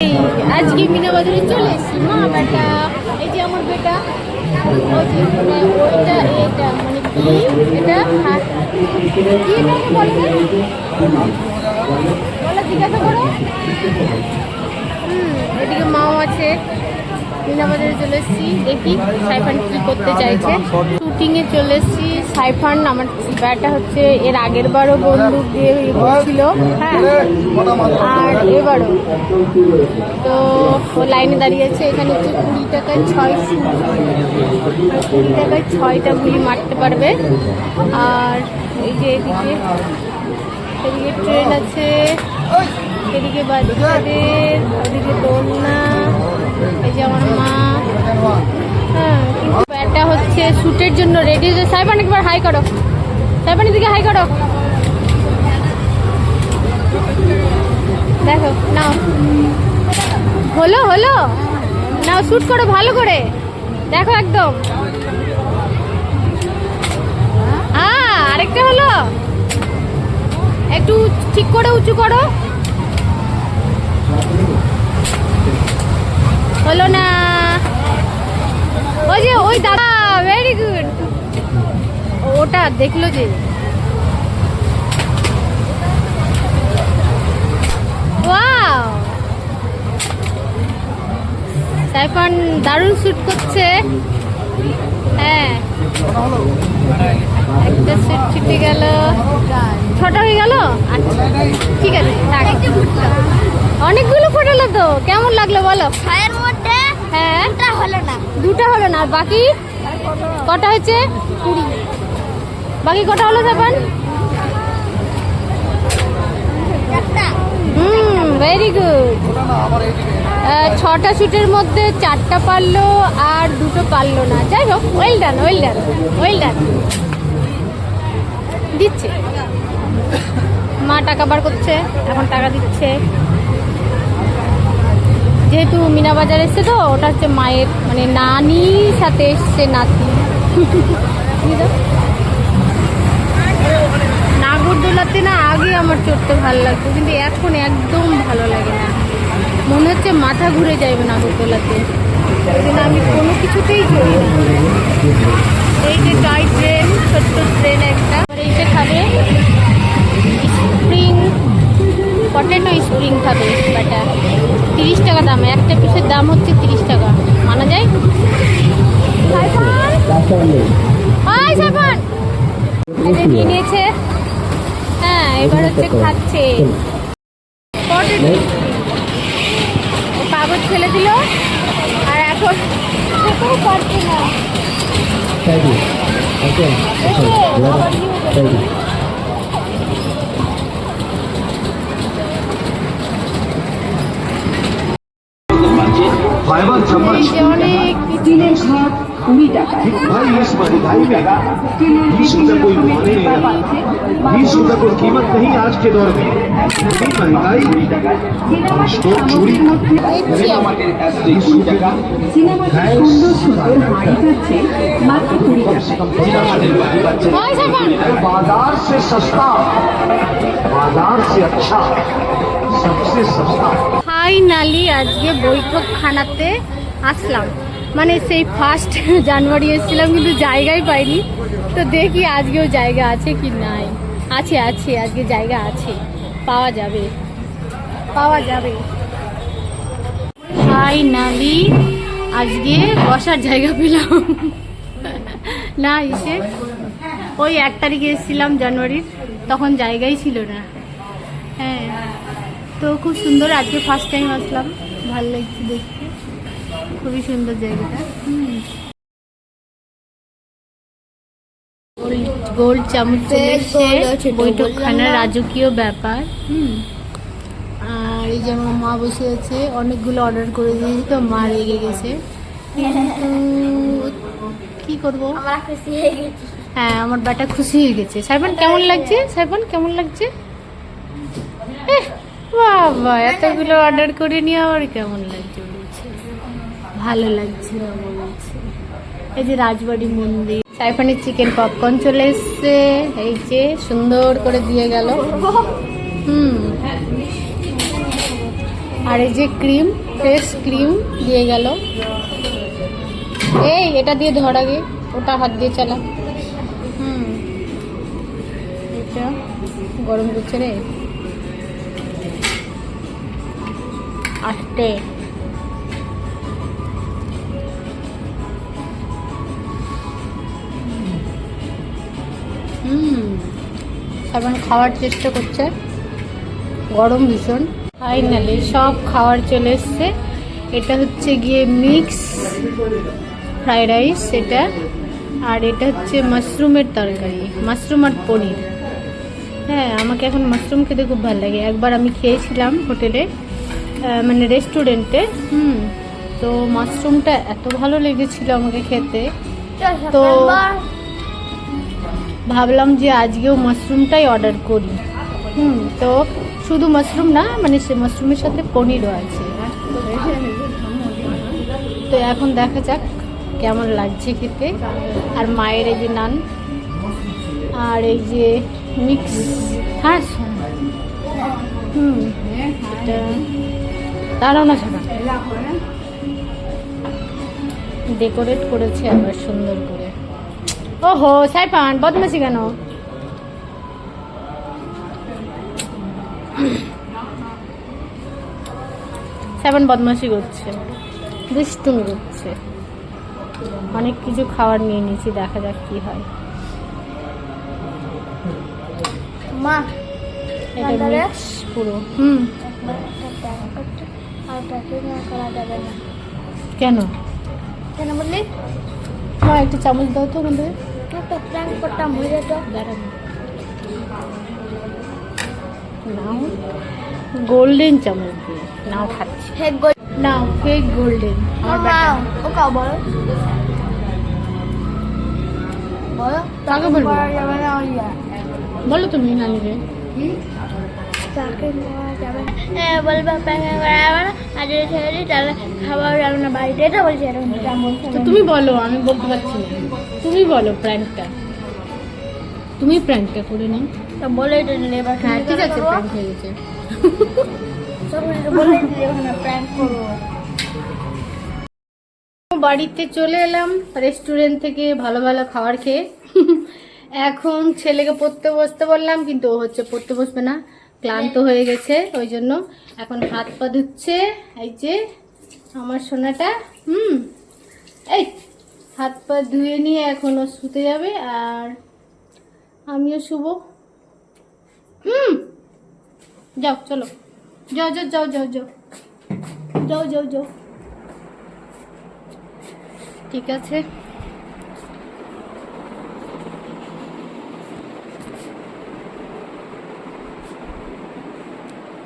আজকে মিনা বাজারে চলে এসেছি মা বেটা। এই যে আমার বেটা, ওই যে ওইটা এটা মানে কি এটা কি এটা বলে না, বলো জিজ্ঞাসা করো। এদিকে মাও আছে। মিনা বাজারে চলে এসেছি, দেখি সাইফান কি করতে চাইছে। শুটিংয়ে চলে এসেছি। সাইফান আমার ব্যাটা হচ্ছে এর আগের বারও বন্দুক দিয়ে ছিল, হ্যাঁ, আর এবারও তো ও লাইনে দাঁড়িয়েছে। এখানে হচ্ছে 20 টাকায় 6 শুট, 20 টাকায় 6টা গুলি মারতে পারবে। আর এই যে এদিকে ট্রেন আছে, এদিকে বাচ্চাদের, ওদিকে দোলনা, এই যে আমার মা। হ্যাঁ, কিন্তু ব্যাটা হচ্ছে শ্যুটের জন্য রেডি হয়েছে। সাইফান একবার হাই করো, সাইফানের দিকে হাই করো। দেখো নাও, হলো হলো, নাও শ্যুট করো ভালো করে, দেখো একদম। আরেকটা হলো, একটু ঠিক করে উঁচু করো। হলো না, ওই যে ওই দাদা, ভেরি গুড। ওটা দেখলো যে, ওয়াও, সাইফান দারুণ শুট করছে। হ্যাঁ, একটা শুট ছুটে গেল, 6টা হয়ে গেল। আচ্ছা ঠিক আছে, অনেকগুলো ফোটালো তো, কেমন লাগলো বলো? ছয়ের মধ্যে হ্যাঁ, দুটা হলো না। আর বাকি কটা হয়েছে? 20। বাকি কটা হলো সাইফান? একটা। Very good. 6টা শুটের মধ্যে 4টা পারলো আর 2টো পারলো না। যাই হোক, well done, well done, well done. দিচ্ছে মা, টাকা বার করছে, এখন টাকা দিচ্ছে। যেহেতু মিনা বাজার এসছে তো, ওটা হচ্ছে মায়ের মানে নানির সাথে এসছে নাতি। নাগরদোলাতে না আগে আমার চড়তে ভালো লাগতো, কিন্তু এখন একদম ভালো লাগে না। মনে হচ্ছে মাথা ঘুরে যাবে নাগরদোলাতে, কিন্তু আমি কোনো কিছুতেই চড়ি না। এই যে টয় ট্রেন, ছোট্ট ট্রেন একটা, এইটা খাবে স্প্রিং পটেটো, স্প্রিং খাবে বাটা। 30 টাকা দাম, একটা পিসের দাম হচ্ছে 30 টাকা, মানা যায়? নিয়ে নিয়েছে। হ্যাঁ, এবার হচ্ছে খাচ্ছে পটেটো। কাগজ ফেলে দিল আর এখন খেতেও পারছে না। অনেক स्टीलेर घाट 20 টাকা। भाई इस महंगाई में 20 रुपए कोई माने नहीं रहा। 20 रुपए कोई कीमत नहीं आज के दौर में। इतनी महंगाई, स्टोर चोरी, সিনেমাটির সুন্দর সুন্দর হাড়ি পাচ্ছে মাত্র 20 টাকায়। बाजार से सस्ता, बाजार से अच्छा, सबसे सस्ता। ফাইনালি আজকে বৈঠকখানাতে আসলাম। মানে সেই 1 জানুয়ারি এসেছিলাম, কিন্তু জায়গাই পাইনি। তো দেখি আজকেও জায়গা আছে কি নাই। আছে আছে, আজকে জায়গা আছে, পাওয়া যাবে, পাওয়া যাবে। ফাইনালি আজকে বসার জায়গা পেলাম। না এসে ওই 1 তারিখে এসেছিলাম জানুয়ারির, তখন জায়গাই ছিল না। হ্যাঁ, তো খুব সুন্দর, আজকে ফার্স্ট টাইম আসলাম, ভালো লাগছে দেখতে, খুবই সুন্দর জায়গাটা। গোল্ড চামচ চলে এসছে, বৈঠকখানার রাজকীয় ব্যাপার। আর এই যে আমার মা বসে আছে, অনেকগুলো অর্ডার করে দিয়েছি তো মা রেগে গেছে, কিন্তু কি করবো। হ্যাঁ, আমার ব্যাটা খুশি হয়ে গেছে। সাইফান কেমন লাগছে? সাইফান কেমন লাগছে? বাবা, এতগুলো অর্ডার করে নিয়ে আবার কেমন লাগছে বলছে, ভালো লাগছে না বলছে। এই যে রাজবাড়ি মন্দির, সাইফানের চিকেন পপকর্ন চলে এসছে, এই যে সুন্দর করে দিয়ে গেল। আর এই যে ক্রিম, ফ্রেশ ক্রিম দিয়ে গেল। এই এটা দিয়ে ধর আগে, ওটা হাত দিয়ে চালা। এটা গরম করছে রে, আস্তে। সাবান খাওয়ার চেষ্টা করছে, গরম ভীষণ। ফাইনালি সব খাওয়ার চলে এসছে। এটা হচ্ছে গিয়ে মিক্স ফ্রাইড রাইস এটা, আর এটা হচ্ছে মাশরুমের তরকারি, মাশরুম আর পনির। হ্যাঁ, আমাকে এখন মাশরুম খেতে খুব ভালো লাগে। একবার আমি খেয়েছিলাম হোটেলে, মানে রেস্টুরেন্টে। তো মাশরুমটা এত ভালো লেগেছিল আমাকে খেতে, তো ভাবলাম যে আজকেও মাশরুমটাই অর্ডার করি। তো শুধু মাশরুম না, মানে সে মাশরুমের সাথে পনিরও আছে। তো এখন দেখা যাক কেমন লাগছে খেতে। আর মায়ের এই যে নান, আর এই যে মিক্স, হ্যাঁ এটা দাঁড়াও না ছাড়া, ডেকোরেট করেছে আবার সুন্দর করে। ওহো সাইফান বদমাশি কেন? সাইফান বদমাশি করছে, দুষ্টুমি করছে। অনেক কিছু খাবার নিয়ে নিয়েছি, দেখা যাক কি হয়। মা এটা মিক্স পুরো। কেন কেন বললি? মা একটা চামচ দাও তো আমাদের। তো প্ল্যান করতাম হয়ে যেত। নাও গোল্ডেন চামচ দিয়ে নাও, খাচ্ছি। হে গোল নাও ফেক গোল্ডেন। আমার মা ব্যাটা ও কাও বলো বলো কাকে বলবো? করা যাবে না ওইয়া বলো তুমি নানিকে। তাকে করা যাবে না। বলবা প্যাকিং করা যাবে না, আর যদি ছেড়ে দিই তাহলে খাবার যাবে না বাড়িতে। এটা বলছি, এরকম তো তুমি বলো, আমি বলতে পারছি না। তুমি বলো প্র্যাঙ্কটা, তুমি প্র্যাঙ্কটা করে নাও। তো বলেই তো দিলে এবার হ্যাঁ ঠিক আছে, প্র্যাঙ্ক হয়ে গেছে। বলেই দিলে ওখানে প্র্যাঙ্ক করবো। বাড়িতে চলে এলাম রেস্টুরেন্ট থেকে ভালো ভালো খাবার খেয়ে। এখন ছেলেকে পড়তে বসতে বললাম, কিন্তু ও হচ্ছে পড়তে বসবে না, ক্লান্ত হয়ে গেছে। ওই জন্য এখন হাত পা ধুচ্ছে। এই যে আমার সোনাটা, এই হাত পা ধুয়ে নিয়ে এখন ও শুতে যাবে, আর আমিও শুব। যাও চলো, যাও যাও যাও যাও যাও যাও যাও যাও। ঠিক আছে।